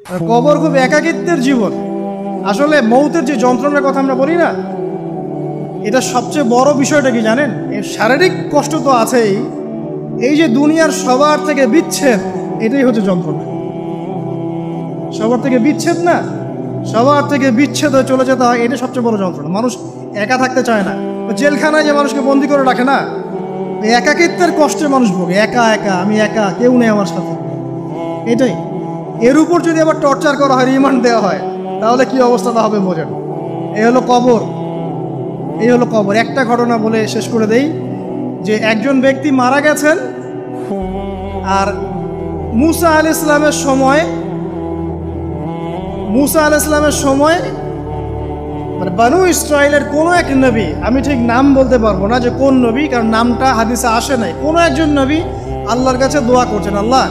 কবর খুব একাকিত্বের জীবন। আসলে মৌতের যে যন্ত্রণার কথা আমরা বলি না, এটা সবচেয়ে বড় বিষয়টা কি জানেন? এর শারীরিক কষ্ট তো আছেই, এই যে দুনিয়ার সবার থেকে বিচ্ছেদ, এটাই হচ্ছে যন্ত্রণা। সবার থেকে বিচ্ছেদ না, সবার থেকে বিচ্ছেদ হয়ে চলে যেতে হয়, এটা সবচেয়ে বড় যন্ত্রণা। মানুষ একা থাকতে চায় না। জেলখানায় যে মানুষকে বন্দি করে রাখে না, একাকিত্বের কষ্টে মানুষ ভোগে। একা একা, আমি একা, কেউ নেই আমার সাথে, এটাই। এর উপর যদি আবার টর্চার করা হয়, রিমান্ড দেওয়া হয়, তাহলে কি অবস্থাটা হবে বোঝেন। এই হলো কবর, এই হলো কবর। একটা ঘটনা বলে শেষ করে দেই, যে একজন ব্যক্তি মারা গেছেন, আর মুসা আলাইহিস সালামের সময় মানে বানু ইসরায়েলের কোনো এক নবী, আমি ঠিক নাম বলতে পারবো না যে কোন নবী, কারণ নামটা হাদিসে আসে নাই, কোনো একজন নবী আল্লাহর কাছে দোয়া করছেন, আল্লাহ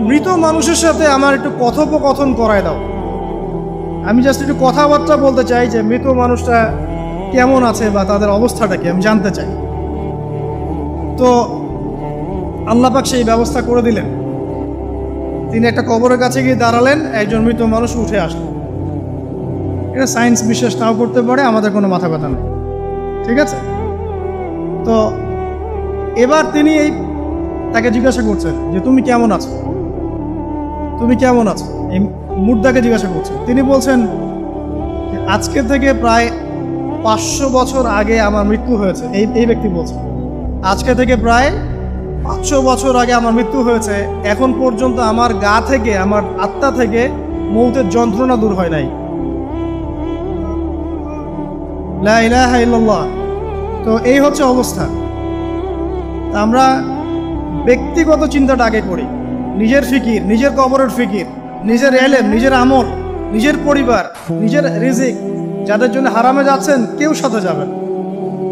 মৃত মানুষের সাথে আমার একটু কথোপকথন করায় দাও। আমি জাস্ট একটু কথাবার্তা বলতে চাই যে মৃত মানুষটা কেমন আছে বা তাদের অবস্থাটা কি, আমি জানতে চাই। তো আল্লাহ পাক সেই ব্যবস্থা করে দিলেন। তিনি একটা কবরের কাছে গিয়ে দাঁড়ালেন, একজন মৃত মানুষ উঠে আসলেন। এটা সায়েন্স বিশ্বাস নাও করতে পারে, আমাদের কোনো মাথা ব্যথা নেই, ঠিক আছে? তো এবার তিনি তাকে জিজ্ঞাসা করছেন যে তুমি কেমন আছো, তুমি কেমন আছো, এই মুর্দাকে জিজ্ঞাসা করছেন। তিনি বলছেন আজকে থেকে প্রায় 500 বছর আগে আমার মৃত্যু হয়েছে। এই ব্যক্তি বলছে আজকে থেকে প্রায় 500 বছর আগে আমার মৃত্যু হয়েছে, এখন পর্যন্ত আমার গা থেকে, আমার আত্মা থেকে মৌতের যন্ত্রণা দূর হয় নাই। লা ইলাহা ইল্লাল্লাহ। তো এই হচ্ছে অবস্থা। আমরা ব্যক্তিগত চিন্তাটা আগে করি, নিজের ফিকির, নিজের কবরের ফিকির, নিজের এলেম, নিজের আমল, নিজের পরিবার, নিজের রিজিক। যাদের জন্য হারামে যাচ্ছেন, কেউ সাথে যাবে না,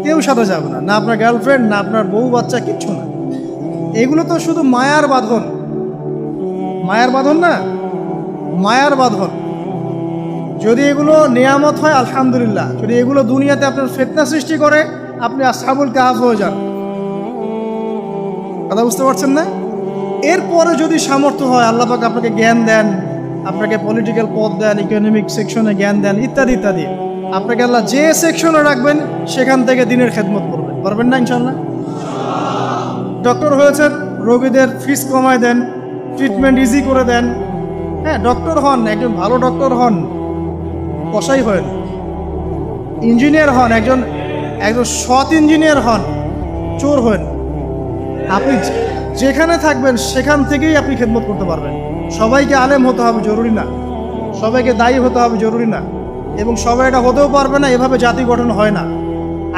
কেউ সাথে যাবে না, না আপনার গার্লফ্রেন্ড, না আপনার বউ বাচ্চা, কিচ্ছু না। এগুলো তো শুধু মায়ার বাঁধন, মায়ার বাঁধন না, মায়ার বাঁধন। যদি এগুলো নিয়ামত হয় আলহামদুলিল্লাহ, যদি এগুলো দুনিয়াতে আপনার ফিতনা সৃষ্টি করে, আপনি আসহাবুল কাহফ হয়ে যান। কথা বুঝতে পারছেন না? এরপরে যদি সামর্থ্য হয়, আল্লাহ পাক আপনাকে জ্ঞান দেন, আপনাকে পলিটিক্যাল পদ দেন, ইকোনমিক সেকশনে জ্ঞান দেন, ইত্যাদি ইত্যাদি, আপনাকে আল্লাহ যে সেকশনে রাখবেন সেখান থেকে দিনের খেদমত করবেন, পারবেন না ইনশাল্লাহ? ডক্টর হয়েছেন, রোগীদের ফিস কমায় দেন, ট্রিটমেন্ট ইজি করে দেন। হ্যাঁ, ডক্টর হন, একজন ভালো ডক্টর হন, কসাই হন। ইঞ্জিনিয়ার হন, একজন সৎ ইঞ্জিনিয়ার হন, চোর হন। আপনি যেখানে থাকবেন সেখান থেকেই আপনি খেদমত করতে পারবেন। সবাইকে আলেম হতে হবে জরুরি না, সবাইকে দায়ী হতে হবে জরুরি না, এবং সবাই এটা হতেও পারবে না। এভাবে জাতি গঠন হয় না।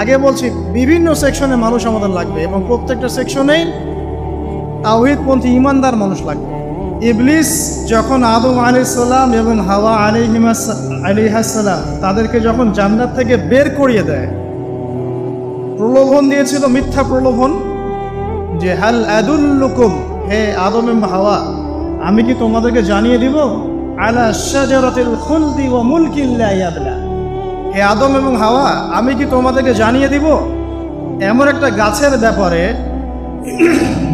আগে বলছি, বিভিন্ন সেকশনে মানুষ আমাদের লাগবে, এবং প্রত্যেকটা সেকশনেই তাওহীদপন্থী ইমানদার মানুষ লাগবে। ইবলিস যখন আদম আলাইহিস সালাম এবং হাওয়া আলাইহিস সালাম তাদেরকে যখন জান্নাত থেকে বের করিয়ে দেয়, প্রলোভন দিয়েছিল, মিথ্যা প্রলোভন, যে হাল আদুল্লুকুম, হে আদম এবং হাওয়া, আমি কি তোমাদেরকে জানিয়ে দিব, আলা শাজারাতিল খুলদি ওয়া মুলকিন লা ইয়াবলা, হে আদম এবং হাওয়া, আমি কি তোমাদেরকে জানিয়ে দিব এমন একটা গাছের ব্যাপারে,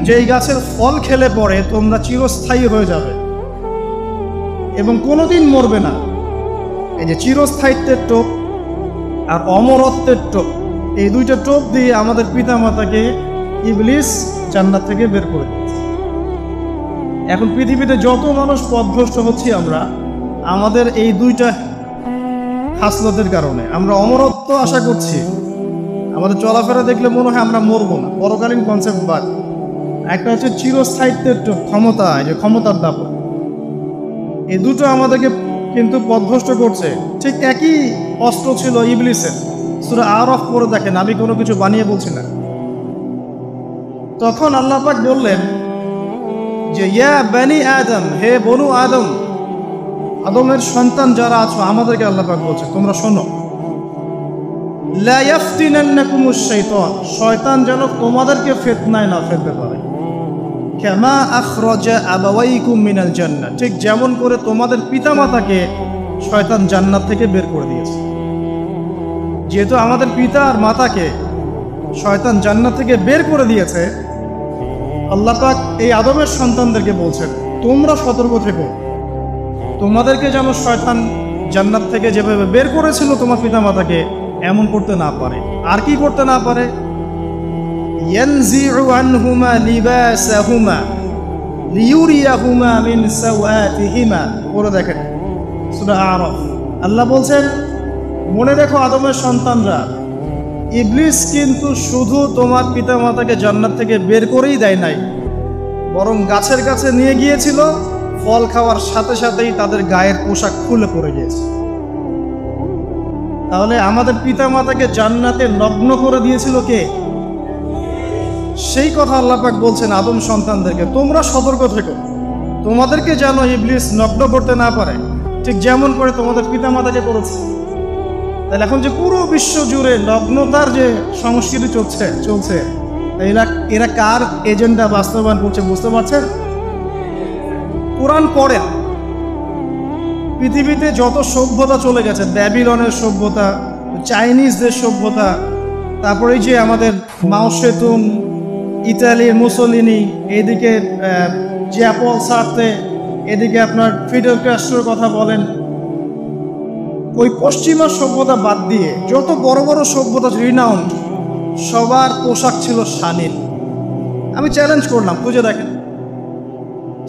যেই গাছের ফল খেলে পরে তোমরা চিরস্থায়ী হয়ে যাবে এবং কোনোদিন মরবে না। এই যে চিরস্থায়িত্বের টোপ আর অমরত্বের টোপ, এই দুইটা টোপ দিয়ে আমাদের পিতা মাতাকে ইবলিস জান্নাত থেকে বের করে দিয়েছে। এখন পৃথিবীতে যত মানুষ পথভ্রষ্ট হচ্ছি আমরা, আমাদের এই দুইটা খাসলতের কারণে। আমরা অমরত্ব আশা করছি, আমাদের চলাফেরা দেখলে মনে হয় আমরা মরবো না, পরকালীন কনসেপ্ট বাদ। একটা হচ্ছে চিরস্থায়িত্বের ক্ষমতা, যে ক্ষমতার দাপট, এই দুটো আমাদেরকে কিন্তু পথভ্রষ্ট করছে। ঠিক একই অস্ত্র ছিল ইবলিসের। সূরা আরাফ পড়ে দেখেন, আমি কোনো কিছু বানিয়ে বলছি না। তখন আল্লাহ পাক বললেন যে ইয়া বানি আদম, হে বনু আদম, আদমের সন্তান যারা আছো, আমাদেরকে আল্লাহ পাক বলছে তোমরা শোনো, লা ইয়াফতিনান্নাকুমুশ শাইতান, শয়তান যেন তোমাদেরকে ফিতনায় না ফেলতে পারে। কামা আখরাজা আবাওয়াইকুম মিনাল জান্নাহ, ঠিক যেমন করে তোমাদের পিতামাতাকে শয়তান জান্নাত থেকে বের করে দিয়েছে। যেহেতু আমাদের পিতা আর মাতাকে শয়তান জান্নাত থেকে বের করে দিয়েছে, আল্লাহ পাক এই আদমের সন্তানদেরকে বলছেন তোমরা সতর্ক থেকো, তোমাদেরকে যেন শয়তান জান্নাত থেকে যেভাবে বের করেছিল তোমার পিতামাতাকে, এমন করতে না পারে। আর কি করতে না পারে? ইয়ানজিউ আনহুমা লিবাসাহুমা লিউরিয়াহুমা মিন সাওয়াতিহিমা। পড়ে দেখেন সূরা আরাফ। আল্লাহ বলছেন, মনে রেখো আদমের সন্তানরা, ইবলিস কিন্তু শুধু তোমার পিতামাতাকে জান্নাত থেকে বের করেই দেয় নাই, বরং গাছের কাছে নিয়ে গিয়েছিল, ফল খাওয়ার সাথে সাথেই তাদের গায়ের পোশাক খুলে পড়ে গিয়েছে। তাহলে আমাদের পিতামাতাকে জান্নাতে নগ্ন করে দিয়েছিল কে? সেই কথা আল্লাহ পাক বলছেন আদম সন্তানদেরকে, তোমরা সতর্ক থেকো, তোমাদেরকে যেন ইবলিস নগ্ন করতে না পারে, ঠিক যেমন করে তোমাদের পিতামাতাকে করেছে। তাহলে এখন যে পুরো বিশ্ব জুড়ে নগ্নতার যে সংস্কৃতি চলছে এরা কার এজেন্ডা বাস্তবায়ন করছে বুঝতে পারছেন? কোরআন পড়েন, পৃথিবীতে যত সভ্যতা চলে গেছে, ব্যাবিলনের সভ্যতা, চাইনিজদের সভ্যতা, তারপরে যে আমাদের মাও সেতুং, ইতালির মুসোলিনি, এদিকে জ্যাপল সার্তে, এদিকে আপনার ফিডেল ক্যাস্ট্রোর কথা বলেন, ওই পশ্চিমা সভ্যতা বাদ দিয়ে যত বড় বড় সভ্যতা রিনাউন্ড, সবার পোশাক ছিল শালীন। আমি চ্যালেঞ্জ করলাম, খুঁজে দেখেন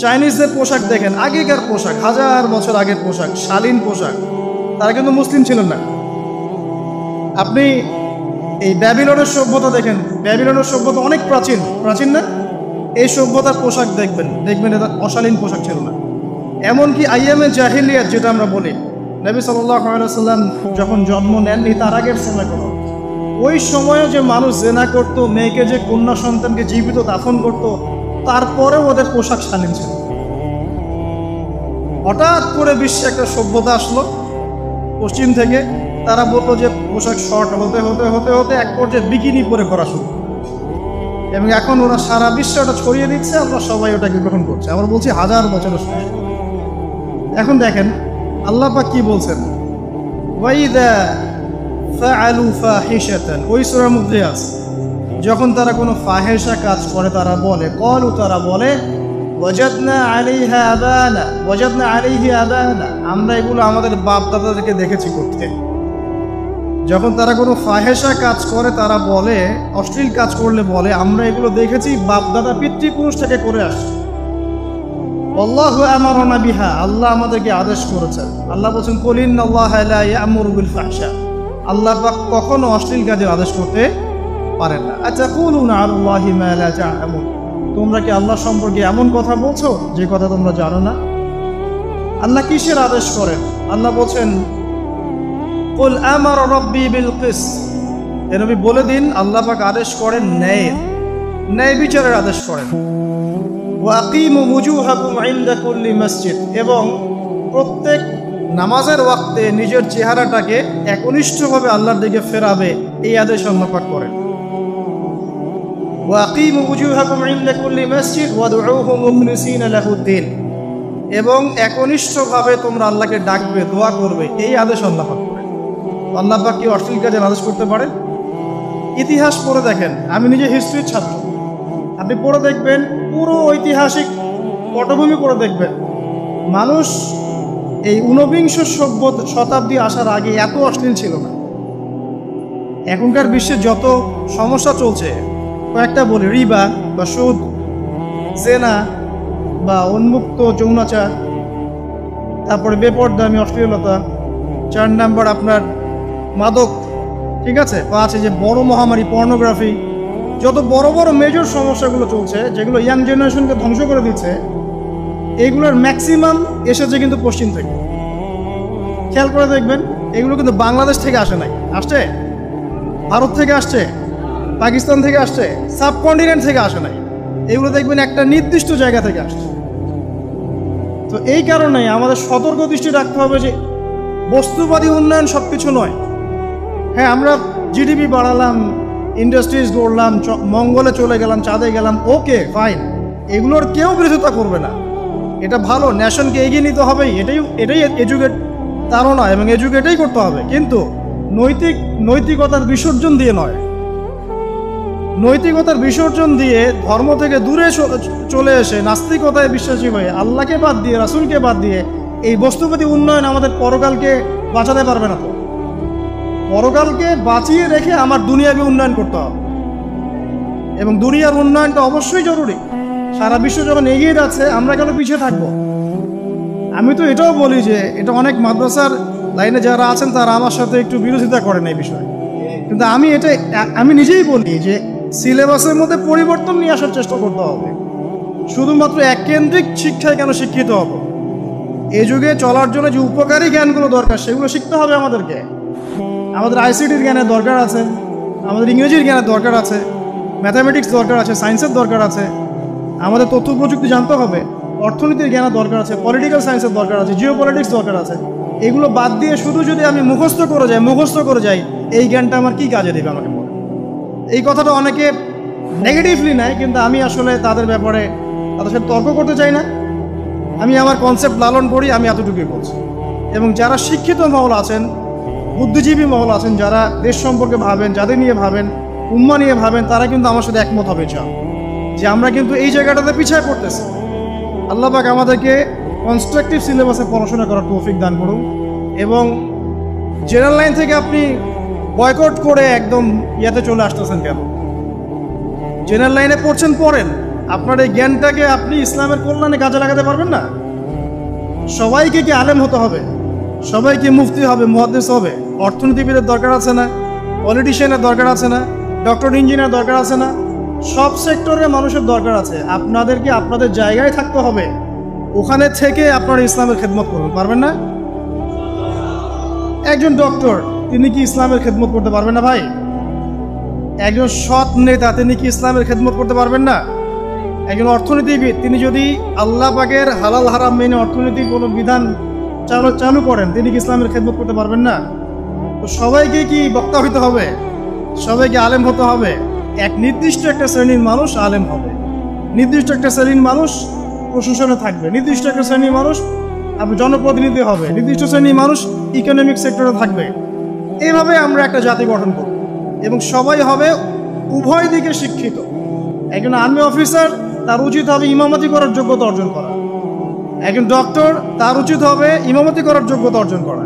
চাইনিজদের পোশাক দেখেন, আগেকার পোশাক, 1000 বছর আগের পোশাক, শালীন পোশাক। তারা কিন্তু মুসলিম ছিলেন না। আপনি এই ব্যাবিলনের সভ্যতা দেখেন, ব্যাবিলনের সভ্যতা অনেক প্রাচীন না? এই সভ্যতার পোশাক দেখবেন এটা অশালীন পোশাক ছিল না। এমনকি আইয়ামে জাহিলিয়াত যেটা আমরা বলি, নবী সাল্লাল্লাহু আলাইহি সাল্লাম যখন জন্ম নেননি তার আগের সময় কোনো, ওই সময়ে যে মানুষ জেনা করত, মেয়েকে যে কন্যা সন্তানকে জীবিত দাফন করত, তারপরেও ওদের পোশাক শালীন ছিল। হঠাৎ করে বিশ্বে একটা সভ্যতা আসলো পশ্চিম থেকে, তারা বললো যে পোশাক শর্ট হতে হতে হতে হতে এক পর্যায়ে বিকিনি পরে করা শুরু, এবং এখন ওরা সারা বিশ্বে ওটা ছড়িয়ে দিচ্ছে, আমরা সবাই ওটাকে গ্রহণ করছি। আমরা বলছি 1000 বছরের সময়। এখন দেখেন আল্লাহ পাক কি বলছেন, ওয়াইদা ফাআলু ফাহিশাতান, ওই সূরার মধ্যে আছে, যখন তারা কোনো ফাহেসা কাজ করে তারা বলে, ক্বালু, তারা বলে, ওয়াজাদনা আলাইহা আবানা, ওয়াজাদনা আলাইহি আবানা, আমরা এগুলো আমাদের বাপ দাদাদেরকে দেখেছি করতে। যখন তারা কোনো ফাহেসা কাজ করে তারা বলে, অশ্লীল কাজ করলে বলে, আমরা এগুলো দেখেছি বাপ দাদা পিতৃপুরুষ থেকে করে আসছে। আল্লাহু আমারানা বিহা, আল্লাহ আমাদেরকে আদেশ করেছেন। আল্লাহ বলছেন, কুল ইন্নাল্লাহা লা ইয়া'মুরু বিল ফাহশা, আল্লাহ পাক কখনো অশ্লীল কাজের আদেশ করতে পারেন না। আতাকুলুনা আলাল্লাহি মা লা তা'লামুন, তোমরা কি আল্লাহ সম্পর্কে এমন কথা বলছো যে কথা তোমরা জানো না? আল্লাহ কিসের আদেশ করেন? আল্লাহ বলছেন, কুল আমারা রাব্বি বিল কিসত, এ নবী বলে দিন আল্লাহ পাক আদেশ করেন ন্যায় বিচারের আদেশ করেন। ওয়া আকিমু ওয়ুজুহাকুম ইনদা কুল্লি মসজিদ, এবং প্রত্যেক নামাজের ওয়াক্তে নিজের চেহারাটাকে একনিষ্ঠভাবে আল্লাহর দিকে ফেরাবে, এই আদেশ আল্লাহ পাক করেন। ওয়া আকিমু ওয়ুজুহাকুম ইনদা কুল্লি মসজিদ ওয়াদউহু মুখলিসিনা লাহুদ্দিন, এবং একনিষ্ঠভাবে তোমরা আল্লাহকে ডাকবে, দোয়া করবে, এই আদেশ আল্লাহ পাক করেন। আল্লাহ পাক কি অশ্লীল কাজের আদেশ করতে পারে? ইতিহাস পড়ে দেখেন, আমি নিজে হিস্ট্রির ছাত্র, আপনি পড়ে দেখবেন, পুরো ঐতিহাসিক পটভূমি পড়ে দেখবেন, মানুষ এই ঊনবিংশ শতাব্দী আসার আগে এত অশ্লীল ছিল না। এখনকার বিশ্বে যত সমস্যা চলছে, কয়েকটা বলি, রিবা বা সুদ, জেনা বা উন্মুক্ত যৌনাচার, তারপরে বেপরদামি অশ্লীলতা, 4 নাম্বার আপনার মাদক, ঠিক আছে, 5 যে বড় মহামারী পর্নোগ্রাফি, যত বড় বড় মেজর সমস্যাগুলো চলছে যেগুলো ইয়াং জেনারেশনকে ধ্বংস করে দিচ্ছে, এইগুলোর ম্যাক্সিমাম এসেছে কিন্তু পশ্চিম থেকে। খেয়াল করে দেখবেন, এগুলো কিন্তু বাংলাদেশ থেকে আসে নাই, আসছে ভারত থেকে আসছে, পাকিস্তান থেকে আসছে, সাবকন্টিনেন্ট থেকে আসে নাই, এগুলো দেখবেন একটা নির্দিষ্ট জায়গা থেকে আসছে। তো এই কারণে আমাদের সতর্ক দৃষ্টি রাখতে হবে যে বস্তুবাদী উন্নয়ন সব কিছু নয়। হ্যাঁ, আমরা জিডিপি বাড়ালাম, ইন্ডাস্ট্রিজ গড়লাম, মঙ্গলে চলে গেলাম, চাঁদে গেলাম, ওকে ফাইন, এগুলোর কেউ বিরোধিতা করবে না, এটা ভালো, ন্যাশনকে এগিয়ে নিতে হবেই, এটাই এডুকেট, তারও নয়, এবং এডুকেটেই করতে হবে, কিন্তু নৈতিকতার বিসর্জন দিয়ে নয়। নৈতিকতার বিসর্জন দিয়ে ধর্ম থেকে দূরে চলে এসে নাস্তিকতায় বিশ্বাসী হয়ে, আল্লাহকে বাদ দিয়ে, রাসূলকে বাদ দিয়ে এই বস্তুবাদী উন্নয়ন আমাদের পরকালকে বাঁচাতে পারবে না। তো পরকালকে বাঁচিয়ে রেখে আমার দুনিয়াকে উন্নয়ন করতে হবে, এবং দুনিয়ার উন্নয়নটা অবশ্যই জরুরি। সারা বিশ্ব যখন এগিয়ে যাচ্ছে, আমরা কেন পিছিয়ে থাকবো? আমি তো এটাও বলি যে এটা অনেক মাদ্রাসার লাইনে যারা আছেন তারা আমার সাথে একটু বিরোধিতা করেন এই বিষয়ে, কিন্তু আমি নিজেই বলি যে সিলেবাসের মধ্যে পরিবর্তন নিয়ে আসার চেষ্টা করতে হবে। শুধুমাত্র এককেন্দ্রিক শিক্ষায় কেন শিক্ষিত হব? এই যুগে চলার জন্য যে উপকারী জ্ঞানগুলো দরকার সেগুলো শিখতে হবে আমাদেরকে। আমাদের আইসিটির জ্ঞানের দরকার আছে, আমাদের ইংরেজির জ্ঞানের দরকার আছে, ম্যাথামেটিক্স দরকার আছে, সায়েন্সের দরকার আছে, আমাদের তথ্য প্রযুক্তি জানতে হবে, অর্থনীতির জ্ঞানের দরকার আছে, পলিটিক্যাল সায়েন্সের দরকার আছে, জিও পলিটিক্স দরকার আছে। এগুলো বাদ দিয়ে শুধু যদি আমি মুখস্থ করে যাই, এই জ্ঞানটা আমার কী কাজে দেবে আমাকে বলে? এই কথাটা অনেকে নেগেটিভলি নেয়, কিন্তু আমি আসলে তাদের ব্যাপারে তাদের সাথে তর্ক করতে চাই না। আমি আমার কনসেপ্ট লালন করি, আমি এতটুকুই বলছি। এবং যারা শিক্ষিত মহল আছেন, বুদ্ধিজীবী মহল আছেন, যারা দেশ সম্পর্কে ভাবেন, যাদের নিয়ে ভাবেন, উম্মা নিয়ে ভাবেন, তারা কিন্তু আমার সাথে একমত হবে যে আমরা কিন্তু এই জায়গাটাতে পিছিয়ে পড়তেছি। আল্লাহ পাক আমাদেরকে কনস্ট্রাকটিভ সিলেবাসে পড়াশোনা করার তৌফিক দান করুন, এবং জেনারেল লাইন থেকে আপনি বয়কট করে একদম ইয়াতে চলে আসতেছেন কেন? জেনারেল লাইনে পড়েন, আপনার এই জ্ঞানটাকে আপনি ইসলামের কল্যাণে কাজে লাগাতে পারবেন না। সবাইকে কি আলেম হতে হবে? সবাইকে মুফতি হবে, মুহাদ্দিস হবে? অর্থনীতিবিদের দরকার আছে না? পলিটিশিয়ানের দরকার আছে না? ডক্টর ইঞ্জিনিয়ার দরকার আছে না? সব সেক্টরের মানুষের দরকার আছে। আপনাদেরকে আপনাদের জায়গায় থাকতে হবে, ওখানে থেকে আপনারা ইসলামের খেদমত করবেন, পারবেন না? একজন ডক্টর, তিনি কি ইসলামের খেদমত করতে পারবেন না ভাই? একজন সৎ নেতা, তিনি কি ইসলামের খেদমত করতে পারবেন না? একজন অর্থনীতিবিদ, তিনি যদি আল্লাহ পাকের হালাল হারাম মেনে অর্থনীতির কোনো বিধান চালু করেন, তিনি কি ইসলামের খেদমত করতে পারবেন না? তো সবাইকে কি বক্তা হইতে হবে? সবাইকে আলেম হতে হবে? এক নির্দিষ্ট একটা শ্রেণীর মানুষ আলেম হবে, নির্দিষ্ট একটা শ্রেণীর মানুষ প্রশাসনে থাকবে, নির্দিষ্ট একটা শ্রেণীর মানুষ জনপ্রতিনিধি হবে, নির্দিষ্ট শ্রেণীর মানুষ ইকোনমিক সেক্টরে থাকবে। এইভাবে আমরা একটা জাতি গঠন করব, এবং সবাই হবে উভয় দিকে শিক্ষিত। একজন আর্মি অফিসার, তার উচিত হবে ইমামতি করার যোগ্যতা অর্জন করা। একজন ডক্টর, তার উচিত হবে ইমামতি করার যোগ্যতা অর্জন করা।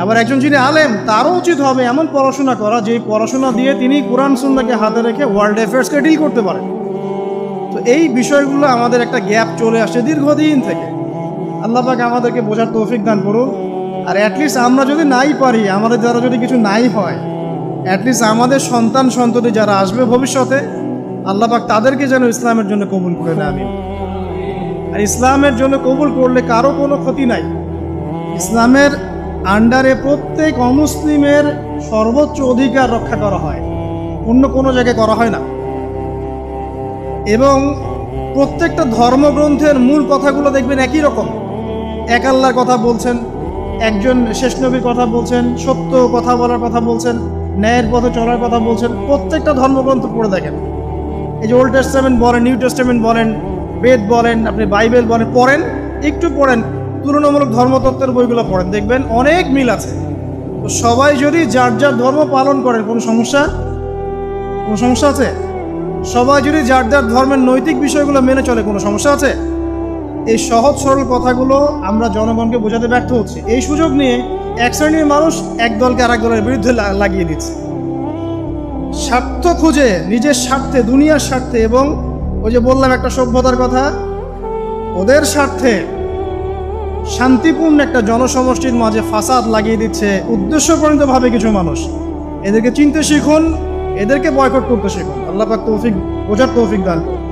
আবার একজন যিনি আলেম, তারও উচিত হবে এমন পড়াশোনা করা যে পড়াশোনা দিয়ে তিনি কোরআন সুন্নাহকে হাতে রেখে ওয়ার্ল্ড অ্যাফেয়ার্সকে ডিল করতে পারেন। তো এই বিষয়গুলো আমাদের একটা গ্যাপ চলে আসছে দীর্ঘদিন থেকে। আল্লাহ পাক আমাদেরকে বোঝার তৌফিক দান করুন। আর অ্যাটলিস্ট আমরা যদি নাই পারি, আমাদের দ্বারা যদি কিছু নাই হয়, অ্যাটলিস্ট আমাদের সন্তান সন্ততি যারা আসবে ভবিষ্যতে, আল্লাহ পাক তাদেরকে যেন ইসলামের জন্য কবুল করে নেয়। আমিন। আর ইসলামের জন্য কবুল করলে কারো কোনো ক্ষতি নাই। ইসলামের আন্ডারে প্রত্যেক অমুসলিমের সর্বোচ্চ অধিকার রক্ষা করা হয়, অন্য কোনো জায়গায় করা হয় না। এবং প্রত্যেকটা ধর্মগ্রন্থের মূল কথাগুলো দেখবেন একই রকম। এক আল্লাহর কথা বলছেন, একজন শেষ নবীর কথা বলছেন, সত্য কথা বলার কথা বলছেন, ন্যায়ের পথে চলার কথা বলছেন। প্রত্যেকটা ধর্মগ্রন্থ পড়ে দেখেন, এই যে ওল্ড টেস্টামেন্ট বলেন, নিউ টেস্টামেন্ট বলেন, বেদ বলেন, আপনি বাইবেল বলেন, পড়েন, একটু পড়েন, তুলনামূলক ধর্মতত্ত্বের বইগুলো পড়েন, দেখবেন অনেক মিল আছে। তো সবাই যদি যার যার ধর্ম পালন করেন, কোনো সমস্যা আছে? সবাই যদি যার যার ধর্মের নৈতিক বিষয়গুলো মেনে চলে, কোনো সমস্যা আছে? এই সহজ সরল কথাগুলো আমরা জনগণকে বোঝাতে ব্যর্থ হচ্ছি। এই সুযোগ নিয়ে এক শ্রেণীর মানুষ এক দলকে আরেক দলের বিরুদ্ধে লাগিয়ে দিচ্ছে, স্বার্থ খুঁজে, নিজের স্বার্থে, দুনিয়ার স্বার্থে, এবং ওই যে বললাম একটা সভ্যতার কথা, ওদের স্বার্থে শান্তিপূর্ণ একটা জনসমষ্টির মাঝে ফাসাদ লাগিয়ে দিচ্ছে উদ্দেশ্যপ্রণীতভাবে কিছু মানুষ। এদেরকে চিনতে শিখুন, এদেরকে বয়কট করতে শিখুন। আল্লাহ পাক তৌফিক, বোঝার তৌফিক দান করুন।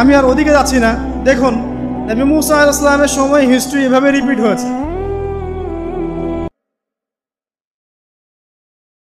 আমি আর ওদিকে যাচ্ছি না। দেখুন, নবী মুসা আলাইহিস সালামের সময় হিস্ট্রি এভাবে রিপিট হয়েছে।